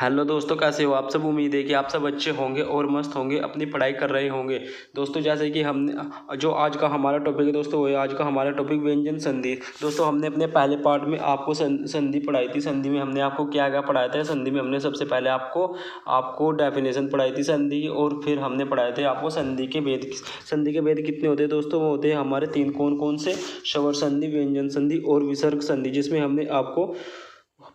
Hello दोस्तों, कैसे हो आप सब। उम्मीद है कि आप सब अच्छे होंगे और मस्त होंगे, अपनी पढ़ाई कर रहे होंगे। दोस्तों जैसे कि हमने जो आज का हमारा टॉपिक है दोस्तों, वो है आज का हमारा टॉपिक व्यंजन संधि। दोस्तों हमने अपने पहले पार्ट में आपको संधि पढ़ाई थी। संधि में हमने आपको क्या क्या पढ़ाया था। संधि में हमने सबसे पहले आपको डेफिनेशन पढ़ाई थी संधि की, और फिर हमने पढ़ाए थे आपको संधि के भेद। संधि के भेद कितने होते हैं दोस्तों, वो होते हैं हमारे तीन। कौन कौन से? स्वर संधि, व्यंजन संधि और विसर्ग संधि। जिसमें हमने आपको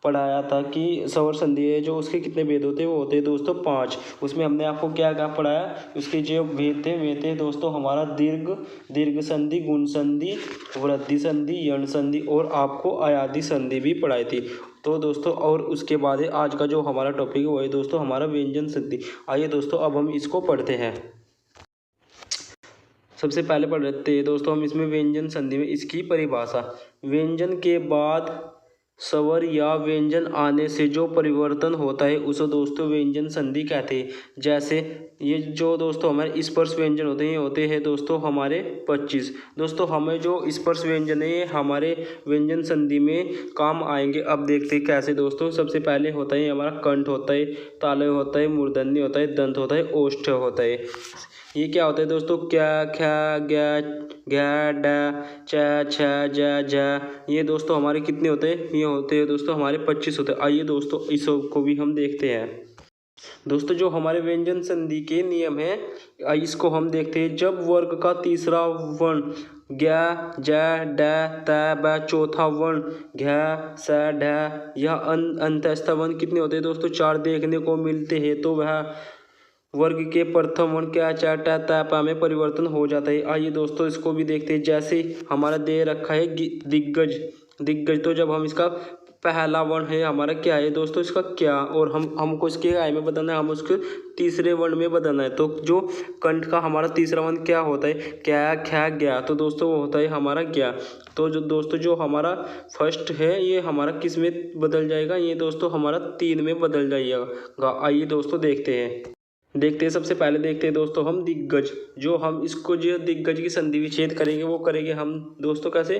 पढ़ाया था कि स्वर संधि है जो उसके कितने भेद होते हैं, वो होते हैं दोस्तों 5। उसमें हमने आपको क्या क्या पढ़ाया, उसके जो भेद थे वे थे दोस्तों हमारा दीर्घ संधि, गुण संधि, वृद्धि संधि, यण संधि और आपको अयादि संधि भी पढ़ाई थी। तो दोस्तों और उसके बाद है आज का जो हमारा टॉपिक है वो है दोस्तों हमारा व्यंजन संधि। आइए दोस्तों अब हम इसको पढ़ते हैं। सबसे पहले पढ़ लेते हैं दोस्तों हम इसमें व्यंजन संधि में इसकी परिभाषा। व्यंजन के बाद स्वर या व्यंजन आने से जो परिवर्तन होता है उसे दोस्तों व्यंजन संधि कहते हैं। जैसे ये जो दोस्तों हमारे स्पर्श व्यंजन होते हैं, ये होते हैं दोस्तों हमारे 25। दोस्तों हमें जो स्पर्श व्यंजन है ये हमारे व्यंजन संधि में काम आएंगे। अब देखते हैं कैसे दोस्तों। सबसे पहले होता है हमारा कंठ होता है, तालव्य होता है, मूर्धन्य होता है, दंत होता है, ओष्ठ होता है। ये क्या होता है दोस्तों, क्या, ख्या, ग्या, घ्या, डा, चा, छा, जा, जा। ये दोस्तों हमारे कितने होते हैं, ये होते हैं दोस्तों हमारे 25 होते हैं। आइए दोस्तों इसको भी हम देखते हैं। दोस्तों जो हमारे व्यंजन संधि के नियम है इसको हम देखते हैं। जब वर्ग का तीसरा वर्ण ग्या, जा, डा, ता, बा, चौथा वर्ण घ्या, सा, ढा या अंतस्थ वर्ण कितने होते हैं दोस्तों, 4 देखने को मिलते हैं, तो वह वर्ग के प्रथम वर्ण क्या, चा, टा, ता, पा में परिवर्तन हो जाता है। आइए दोस्तों इसको भी देखते हैं। जैसे हमारा दे रखा है दिग्गज, तो जब हम इसका पहला वर्ण है हमारा क्या है दोस्तों, इसका क्या, और हमको इसके आय में बदलना है, हम उसके तीसरे वर्ण में बदलना है। तो जो कंठ का हमारा तीसरा वर्ण क्या होता है, क्या, ख्या, ग्या, तो दोस्तों वो होता है हमारा ग्या। तो जो दोस्तों जो हमारा फर्स्ट है ये हमारा किस में बदल जाएगा, ये दोस्तों हमारा 3 में बदल जाएगा। आइए दोस्तों देखते हैं। सबसे पहले देखते हैं दोस्तों हम दिग्गज। जो हम इसको जो दिग्गज की संधि विच्छेद करेंगे वो करेंगे हम दोस्तों कैसे,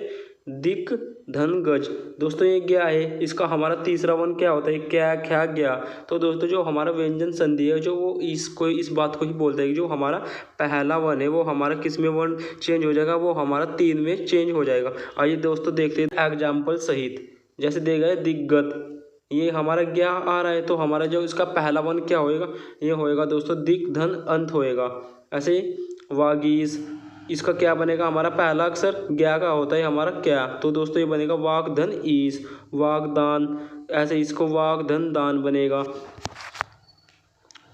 दिक धन गज। दोस्तों ये क्या है, इसका हमारा तीसरा वर्ण क्या होता है, क्या, ख्या, ग्या। तो दोस्तों जो हमारा व्यंजन संधि है जो वो इसको इस बात को ही बोलता है कि जो हमारा पहला वर्ण है वो हमारा किस में वर्ण चेंज हो जाएगा, वो हमारा 3 में चेंज हो जाएगा। आइए दोस्तों देखते हैं एग्जाम्पल सहित। जैसे दे गए दिग्गत, ये हमारा क्या आ रहा है, तो हमारा जो इसका पहला वर्ण क्या होएगा, ये होएगा दोस्तों दिक धन अंत होएगा। ऐसे वागीस, इसका क्या बनेगा, हमारा पहला अक्षर ज्ञा का होता है हमारा क्या, तो दोस्तों ये बनेगा वाग धन ईस। वागदान, ऐसे इसको वाग धन दान बनेगा।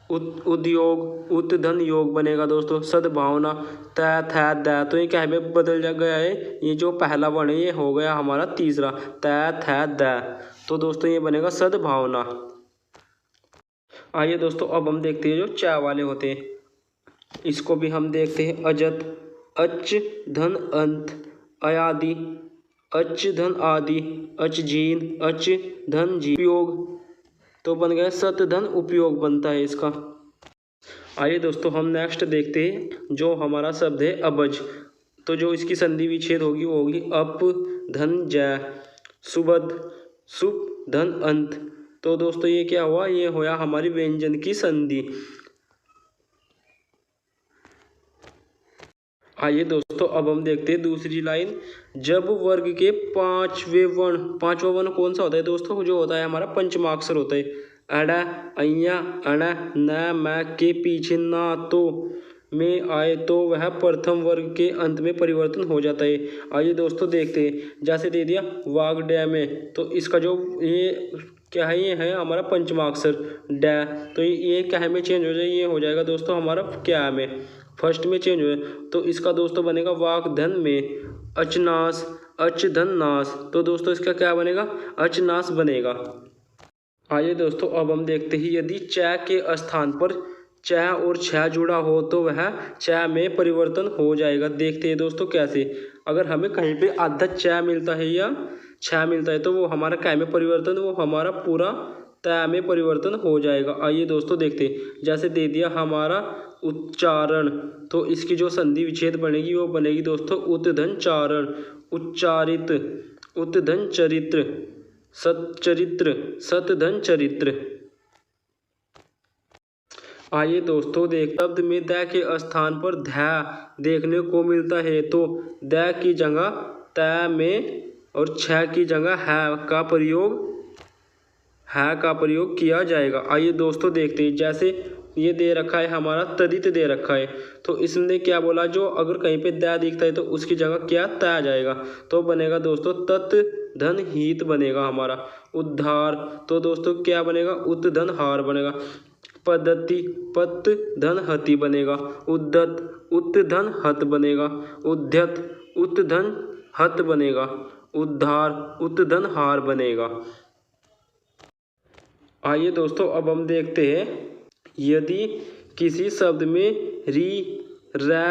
उद्योग, उत धन योग बनेगा दोस्तों। सद्भावना, तै, थै, दै, तो ये क्या में बदल गया है, ये जो पहला वर्ण है ये हो गया हमारा तीसरा, तै, थै, दै, तो दोस्तों ये बनेगा सद्भावना। आइए दोस्तों अब हम देखते हैं जो चा वाले होते हैं, इसको भी हम देखते हैं। अजत, अच धन अंत, अयादि, अच धन आदि, अच जीन, अच धन जी, उपयोग, तो बन गया सत धन उपयोग बनता है इसका। आइए दोस्तों हम नेक्स्ट देखते हैं जो हमारा शब्द है अबज। तो जो इसकी संधि विच्छेद होगी वो होगी अप धन जय, सुबध, सुप धन अंत। तो दोस्तों ये क्या हुआ, ये होया हमारी व्यंजन की संधि। आइए दोस्तों अब हम देखते हैं दूसरी लाइन। जब वर्ग के पांचवा वर्ण कौन सा होता है दोस्तों, जो होता है हमारा पंचमाक्षर होता है। अड़ा, अया, अण, न, म के पीछे ना तो में आए तो वह प्रथम वर्ग के अंत में परिवर्तन हो जाता है। आइए दोस्तों देखते हैं। जैसे दे दिया वाग डै में, तो इसका जो ये क्या है, ये है हमारा पंचमाक्षर डै, तो ये क्या है में चेंज हो जाए, ये हो जाएगा दोस्तों हमारा क्या में फर्स्ट में चेंज हुए, तो इसका दोस्तों बनेगा वाक धन में अचनाश, अच धन नाश, तो दोस्तों इसका क्या बनेगा, अचनाश बनेगा। आइए दोस्तों अब हम देखते हैं यदि च के स्थान पर च और छ जुड़ा हो तो वह च में परिवर्तन हो जाएगा। देखते हैं दोस्तों कैसे। अगर हमें कहीं पे आधा च मिलता है या छ मिलता है तो वो हमारा क्या में परिवर्तन, वो हमारा पूरा तय में परिवर्तन हो जाएगा। आइए दोस्तों देखते हैं। जैसे दे दिया हमारा उच्चारण, तो इसकी जो संधि विच्छेद बनेगी वो बनेगी दोस्तों उतधन चारण, उच्चारित, उतधन चरित्र, सच्चरित्र, सतधन चरित्र। आइए दोस्तों देख शब्द में द के स्थान पर ध देखने को मिलता है, तो द की जगह त में और छ की जगह है का प्रयोग किया जाएगा। आइए दोस्तों देखते हैं, जैसे ये दे रखा है हमारा तदित दे रखा है, तो इसने क्या बोला, जो अगर कहीं पे द दिखता है तो उसकी जगह क्या त आ जाएगा, तो बनेगा दोस्तों तत् धन हित बनेगा हमारा। उद्धार, तो दोस्तों क्या बनेगा, उत धन हार बनेगा। पद्धति, पत धन हति बनेगा। उद्दत, उत धन हत बनेगा। उद्यत, उत धन हत बनेगा। उद्धार, उत धन हार बनेगा। आइए दोस्तों अब हम देखते हैं, यदि किसी शब्द में री र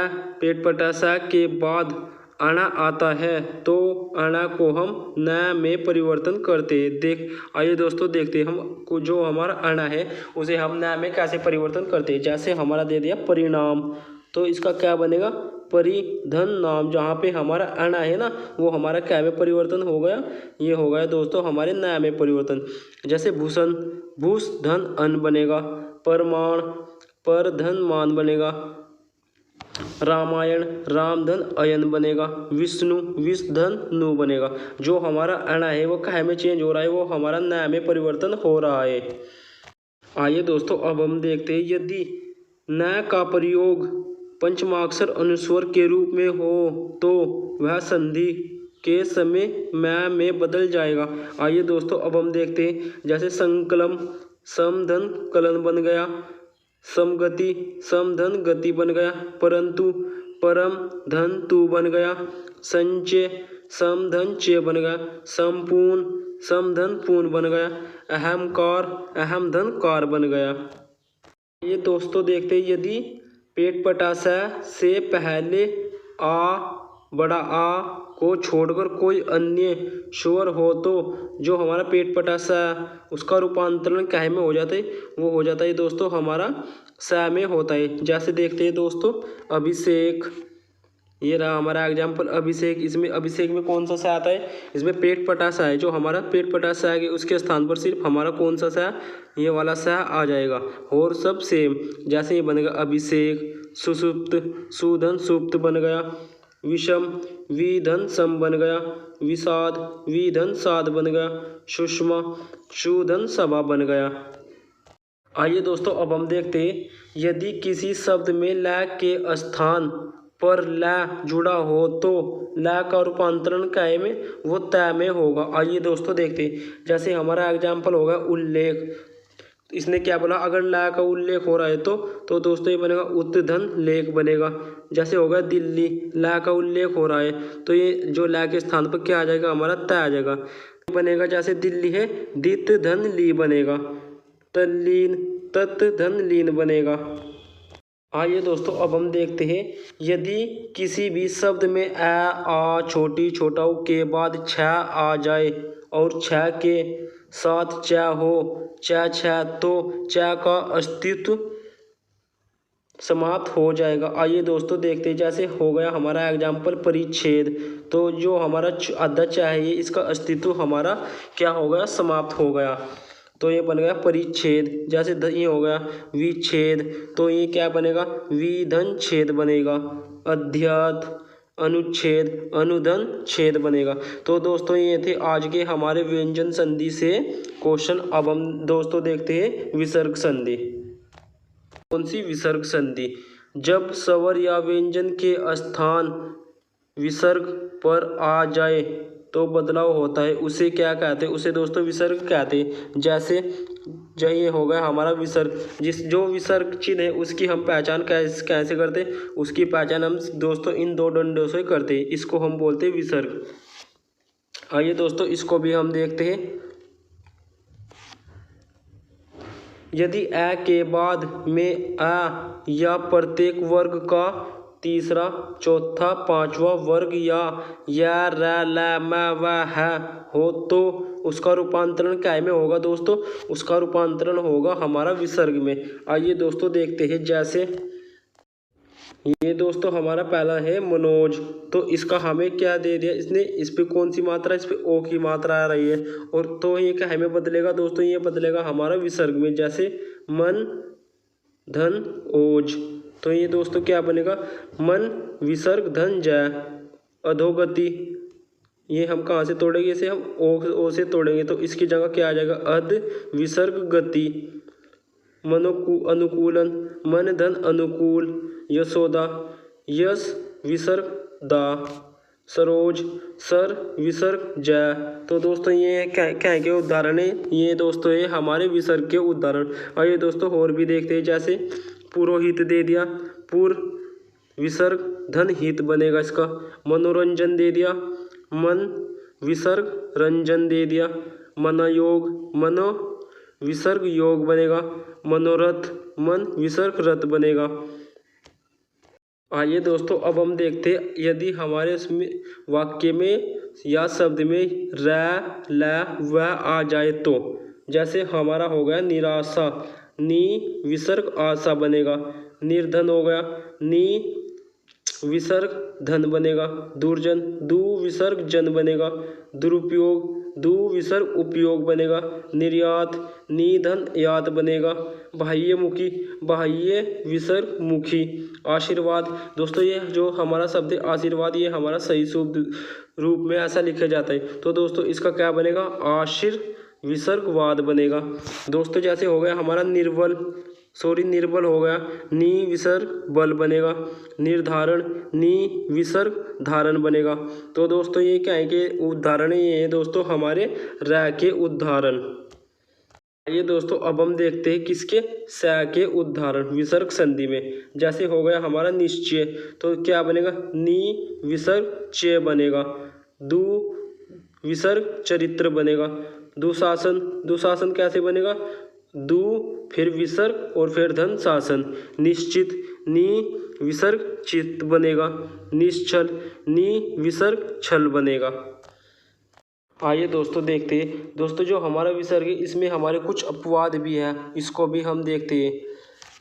पेट पटासा के बाद अणा आता है तो अणा को हम न में परिवर्तन करते हैं। आइए दोस्तों देखते हैं, हम को जो हमारा अणा है उसे हम न में कैसे परिवर्तन करते हैं। जैसे हमारा दे दिया परिणाम, तो इसका क्या बनेगा, परिधन नाम। जहाँ पे हमारा अणा है ना, वो हमारा क्या में परिवर्तन हो गया, ये हो गया दोस्तों हमारे न में परिवर्तन। जैसे भूषण, भूष धन अन बनेगा। परमाण, पर धन मान बनेगा। रामायण, राम धन अयन बनेगा। विष्णु, विष धन नु बनेगा। जो हमारा अणा है वो क्या में चेंज हो रहा है, वो हमारा न में परिवर्तन हो रहा है। आइए दोस्तों अब हम देखते हैं, यदि न का प्रयोग पंचमाक्षर अनुस्वर के रूप में हो तो वह संधि के समय में बदल जाएगा। आइए दोस्तों अब हम देखते हैं, जैसे संकलम, समधन कलन बन गया। समगति, समधन गति बन गया। परंतु, परम धन तु बन गया। संचय, समधन चे बन गया। संपूर्ण, समधन पूर्ण बन गया। अहमकार, अहम धन कार बन गया। ये दोस्तों देखते हैं, यदि पेट पटासा से पहले आ बड़ा आ को छोड़कर कोई अन्य स्वर हो तो जो हमारा पेट पटासा उसका रूपांतरण क्या में हो जाता है, वो हो जाता है दोस्तों हमारा स में होता है। जैसे देखते हैं दोस्तों, अभिषेक, ये रहा हमारा एग्जाम्पल अभिषेक। इसमें अभिषेक में कौन सा सा आता है, इसमें पेट पटासा है। जो हमारा पेट पटासा है उसके स्थान पर सिर्फ हमारा कौन सा सा, ये वाला सा आ जाएगा, और सब सेम। जैसे ये बनेगा अभिषेक। सुसुप्त, सुधन सुप्त बन गया। विषम, विधन सम बन गया। विषाद, विधन साध बन गया। सुषमा, सुधन सभा बन गया। आइए दोस्तों अब हम देखते हैं, यदि किसी शब्द में ल के स्थान पर ल जुड़ा हो तो ल का रूपांतरण काय में, वो तय में होगा। आइए दोस्तों देखते हैं, जैसे हमारा एग्जाम्पल होगा उल्लेख। इसने क्या बोला, अगर ल का उल्लेख हो रहा है तो दोस्तों ये बनेगा उत्धन लेख बनेगा। जैसे होगा दिल्ली, ल का उल्लेख हो रहा है तो ये जो ल के स्थान पर क्या आ जाएगा, हमारा तय आ जाएगा बनेगा। जैसे दिल्ली है, दित धन ली बनेगा। तल्लीन, तत् धन लीन बनेगा। आइए दोस्तों अब हम देखते हैं, यदि किसी भी शब्द में आ छोटी छोटा के बाद छ आ जाए और छ के साथ च हो, छ तो च का अस्तित्व समाप्त हो जाएगा। आइए दोस्तों देखते हैं, जैसे हो गया हमारा एग्जाम्पल परिच्छेद, तो जो हमारा आधा च है ये इसका अस्तित्व हमारा क्या हो गया, समाप्त हो गया, तो ये बन गया परिच्छेद। जैसे ये हो गया विच्छेद, तो ये क्या बनेगा, विधन छेद बनेगा। अध्यात, अनुच्छेद, अनुधन छेद बनेगा। तो दोस्तों ये थे आज के हमारे व्यंजन संधि से क्वेश्चन। अब हम दोस्तों देखते हैं विसर्ग संधि। कौन सी विसर्ग संधि, जब स्वर या व्यंजन के स्थान विसर्ग पर आ जाए तो बदलाव होता है, उसे क्या कहते हैं, उसे दोस्तों विसर्ग कहते हैं। जैसे ये हो गया हमारा विसर्ग, जो विसर्ग चिन्ह है उसकी हम पहचान कैसे करते हैं, उसकी पहचान हम दोस्तों इन दो डंडों से करते हैं, इसको हम बोलते हैं विसर्ग। आइए दोस्तों इसको भी हम देखते हैं, यदि अ के बाद में अ या प्रत्येक वर्ग का तीसरा, चौथा, पांचवा वर्ग या र ल म व ह हो तो उसका रूपांतरण क्या में होगा दोस्तों, उसका रूपांतरण होगा हमारा विसर्ग में। आइए दोस्तों देखते हैं, जैसे ये दोस्तों हमारा पहला है मनोज, तो इसका हमें क्या दे दिया इसने, इस पे कौन सी मात्रा, इस पे ओ की मात्रा आ रही है, और तो ये क्या हमें बदलेगा दोस्तों, ये बदलेगा हमारा विसर्ग में। जैसे मन धन ओज। तो ये दोस्तों क्या बनेगा, मन विसर्ग धन जय, अधोगति। ये हम कहाँ से तोड़ेंगे, इसे हम ओ से तोड़ेंगे, तो इसकी जगह क्या आ जाएगा, अध विसर्ग गति, अनुकूलन, मन धन अनुकूल, यशोदा, यश विसर्ग दा, सरोज, सर विसर्ग जय। तो दोस्तों ये क्या के उदाहरण है, ये दोस्तों ये हमारे विसर्ग के उदाहरण। और ये दोस्तों और भी देखते हैं, जैसे पुरोहित दे दिया, पुर विसर्ग धन हित बनेगा इसका। मनोरंजन दे दिया, मन विसर्ग रंजन दे दिया। मनोयोग, मनो विसर्ग योग बनेगा। मनोरथ, मन विसर्ग रथ बनेगा। आइए दोस्तों अब हम देखते हैं, यदि हमारे इसमें वाक्य में या शब्द में र ल व आ जाए तो, जैसे हमारा हो गया निराशा, नी विसर्ग आशा बनेगा। निर्धन हो गया, नी विसर्ग धन बनेगा। दुर्जन, दु विसर्ग जन बनेगा। दुरुपयोग, दु विसर्ग उपयोग बनेगा। निर्यात, निधन याद बनेगा। बाह्यमुखी, बाह्य विसर्ग मुखी। आशीर्वाद, दोस्तों ये जो हमारा शब्द है आशीर्वाद, ये हमारा सही शुद्ध रूप में ऐसा लिखा जाता है, तो दोस्तों इसका क्या बनेगा, आशीर विसर्गवाद बनेगा। दोस्तों जैसे हो गया हमारा निर्बल, निर्बल हो गया, नी विसर्ग बल बनेगा। निर्धारण, नी विसर्ग धारण बनेगा। तो दोस्तों ये क्या है कि उदाहरण ये है दोस्तों हमारे र के उदाहरण। ये दोस्तों अब हम देखते हैं किसके, स के उदाहरण विसर्ग संधि में। जैसे हो गया हमारा निश्चय, तो क्या बनेगा, नी विसर्ग चे बनेगा। दु विसर्ग चरित्र बनेगा। दुशासन, दुशासन कैसे बनेगा, दु फिर विसर्ग और फिर धन शासन। निश्चित, नी विसर्ग चित्त बनेगा। निश्चल, नी विसर्ग छल बनेगा। आइए दोस्तों देखते हैं, दोस्तों जो हमारा विसर्ग है इसमें हमारे कुछ अपवाद भी हैं, इसको भी हम देखते हैं।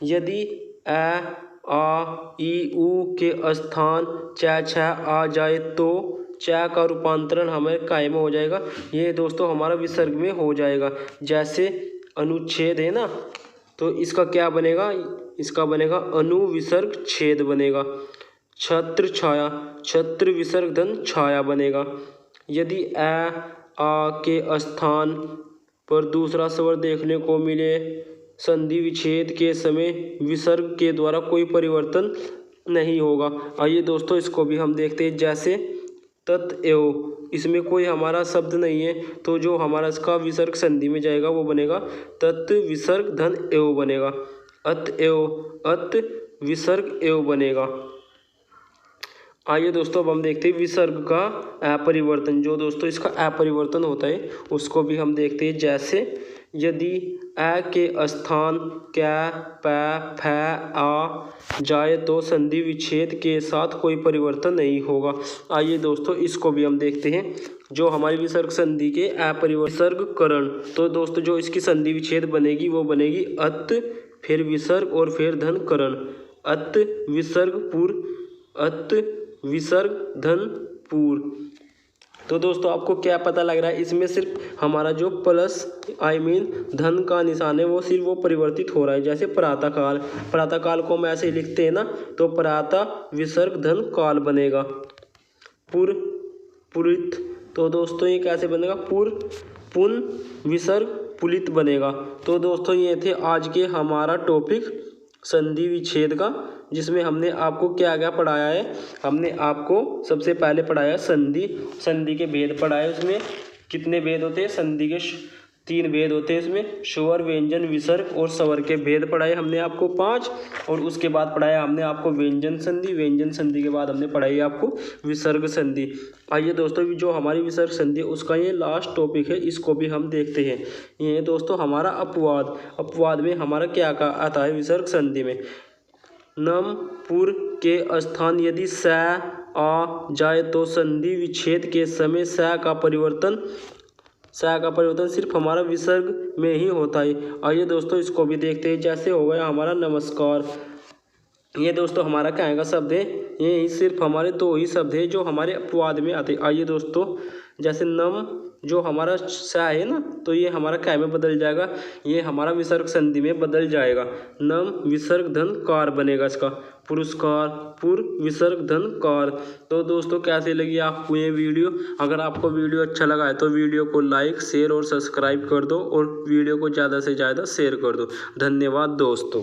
यदि ए आ ई उ के स्थान च छ आ जाए तो च का रूपांतरण हमें काय में हो जाएगा, ये दोस्तों हमारा विसर्ग में हो जाएगा। जैसे अनुच्छेद है ना, तो इसका क्या बनेगा, इसका बनेगा अनु विसर्ग छेद बनेगा। छत्र छाया, छत्र विसर्ग धन छाया बनेगा। यदि ए आ के स्थान पर दूसरा स्वर देखने को मिले, संधि विच्छेद के समय विसर्ग के द्वारा कोई परिवर्तन नहीं होगा। आइए दोस्तों इसको भी हम देखते हैं। जैसे तत् एव, इसमें कोई हमारा शब्द नहीं है, तो जो हमारा इसका विसर्ग संधि में जाएगा वो बनेगा तत् विसर्ग धन एव बनेगा। अत एव, अत विसर्ग एव बनेगा। आइए दोस्तों अब हम देखते हैं विसर्ग का अपरिवर्तन, जो दोस्तों इसका अपरिवर्तन होता है उसको भी हम देखते हैं। जैसे यदि ए के स्थान कै पै फै आ जाए तो संधि विच्छेद के साथ कोई परिवर्तन नहीं होगा। आइए दोस्तों इसको भी हम देखते हैं, जो हमारी विसर्ग संधि के अपरिवर्तन करण, तो दोस्तों जो इसकी संधि विच्छेद बनेगी वो बनेगी अत फिर विसर्ग और फिर धन करण। अत विसर्ग पूर, अत विसर्ग धन पूर। तो दोस्तों आपको क्या पता लग रहा है, इसमें सिर्फ हमारा जो प्लस धन का निशान है वो सिर्फ वो परिवर्तित हो रहा है। जैसे प्रातःकाल, प्रातःकाल को हम ऐसे ही लिखते हैं ना, तो प्रातः विसर्ग धन काल बनेगा। पुर, पुरित, तो दोस्तों ये कैसे बनेगा, पुर पुन विसर्ग पुलित बनेगा। तो दोस्तों ये थे आज के हमारा टॉपिक संधि विच्छेद का, जिसमें हमने आपको क्या क्या पढ़ाया है। हमने आपको सबसे पहले पढ़ाया संधि, संधि के भेद पढ़ाए। उसमें कितने भेद होते हैं, संधि के 3 भेद होते हैं। इसमें स्वर, व्यंजन, विसर्ग और स्वर के भेद पढ़ाए हमने आपको 5। और उसके बाद पढ़ाया हमने आपको व्यंजन संधि, व्यंजन संधि के बाद हमने पढ़ाई आपको विसर्ग संधि। आइए दोस्तों जो हमारी विसर्ग संधि उसका ये लास्ट टॉपिक है, इसको भी हम देखते हैं। ये दोस्तों हमारा अपवाद, अपवाद में हमारा क्या आता है विसर्ग संधि में, नम पुर के स्थान यदि स आ जाए तो संधि विच्छेद के समय स का परिवर्तन सिर्फ हमारा विसर्ग में ही होता है। आइए दोस्तों इसको भी देखते हैं। जैसे हो गया हमारा नमस्कार, ये दोस्तों हमारा क्या का शब्द है, ये सिर्फ हमारे 2 ही शब्द है जो हमारे अपवाद में आते हैं। आइए दोस्तों जैसे नम जो हमारा सा है ना, तो ये हमारा क्या में बदल जाएगा, ये हमारा विसर्ग संधि में बदल जाएगा। नम विसर्ग धन कार बनेगा इसका, पुरस्कार पुर विसर्ग धन कार। तो दोस्तों कैसी लगी आपको ये वीडियो? अगर आपको वीडियो अच्छा लगा है तो वीडियो को लाइक शेयर और सब्सक्राइब कर दो और वीडियो को ज़्यादा से ज़्यादा शेयर कर दो। धन्यवाद दोस्तों।